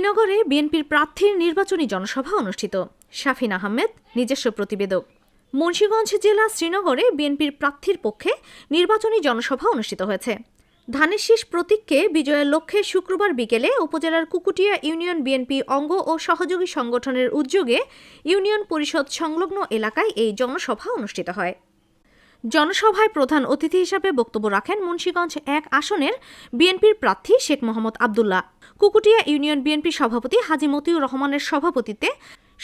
শ্রীনগরে বিএনপির প্রার্থীর নির্বাচনী জনসভা অনুষ্ঠিত। শাফিন আহমেদ, নিজস্ব প্রতিবেদক। মুন্সিগঞ্জ জেলা শ্রীনগরে বিএনপির প্রার্থীর পক্ষে নির্বাচনী জনসভা অনুষ্ঠিত হয়েছে। ধানের শীষ প্রতীককে বিজয়ের লক্ষ্যে শুক্রবার বিকেলে উপজেলার কুকুটিয়া ইউনিয়ন বিএনপি অঙ্গ ও সহযোগী সংগঠনের উদ্যোগে ইউনিয়ন পরিষদ সংলগ্ন এলাকায় এই জনসভা অনুষ্ঠিত হয়। জনসভায় প্রধান অতিথি হিসাবে বক্তব্য রাখেন মুন্সিগঞ্জ ১ আসনের বিএনপির প্রার্থী শেখ মোহাম্মদ আবদুল্লাহ। কুকুটিয়া ইউনিয়ন বিএনপি সভাপতি হাজী মতিউর রহমানের সভাপতিত্বে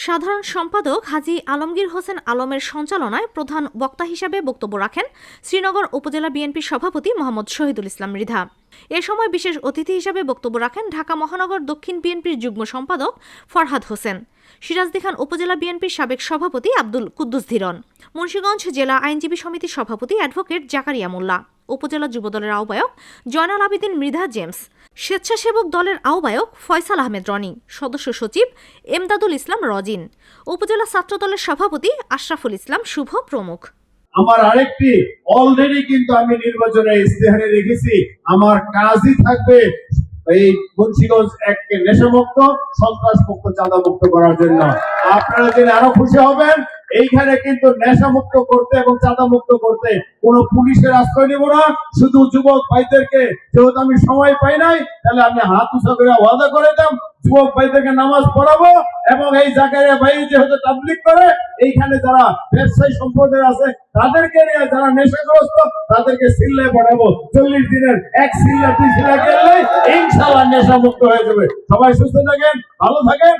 সাধারণ সম্পাদক হাজী আলমগীর হোসেন আলমের সঞ্চালনায় প্রধান বক্তা হিসাবে বক্তব্য রাখেন শ্রীনগর উপজেলা বিএনপির সভাপতি মোহাম্মদ শহীদুল ইসলাম মৃধা। এ সময় বিশেষ অতিথি হিসাবে বক্তব্য রাখেন ঢাকা মহানগর দক্ষিণ বিএনপির যুগ্ম সম্পাদক ফরহাদ হোসেন, সিরাজদিখান উপজেলা বিএনপির সাবেক সভাপতি আব্দুল কুদ্দুস ধীরন, মুন্সিগঞ্জ জেলা আইনজীবী সমিতির সভাপতি অ্যাডভোকেট জাকারিয়া মোল্লা, উপজেলা যুবদলের আহ্বায়ক জয়নাল আবেদিন মৃধা জেমস, স্বেচ্ছাসেবক দলের আহ্বায়ক ফয়সাল আহমেদ রনি, সদস্য সচিব এমদাদুল ইসলাম রজিন, উপজেলা ছাত্রদলের সভাপতি আশরাফুল ইসলাম শুভ প্রমুখ। আমার আরেকটি অলরেডি কিন্তু আমি নির্বাচনে ইস্তেহারে রেখেছি, আমার কাজই থাকবে এই মুন্সিগঞ্জ ১কে নেশামুক্ত, সন্ত্রাসমুক্ত, চাঁদামুক্ত করার জন্য। আপনারা জেনে আরো খুশি হবেন, এইখানে কিন্তু নেশামুক্ত করতে এবং চাঁদামুক্ত করতে কোন পুলিশের আশ্রয় নেব না। শুধু যুবক ভাইদেরকে, যেহেতু আমি সময় পাই নাই, তাহলে আমি হাত উঁচা করে ওয়াদা করে দিলাম যুবক ভাইদেরকে নামাজ পড়াবো এবং এই জাকারিয়া ভাই যেহেতু তাবলীগ করে, এইখানে যারা ব্যবসায়ী সম্প্রদায় আছে তাদেরকে নিয়ে, যারা নেশাগ্রস্ত তাদেরকে সিল্লায় পড়াবো। ৪০ দিনের এক সিল্লা ২ সিল্লা গেলে ইনশাআল্লাহ নেশা মুক্ত হয়ে যাবে। সবাই সুস্থ থাকেন, ভালো থাকেন।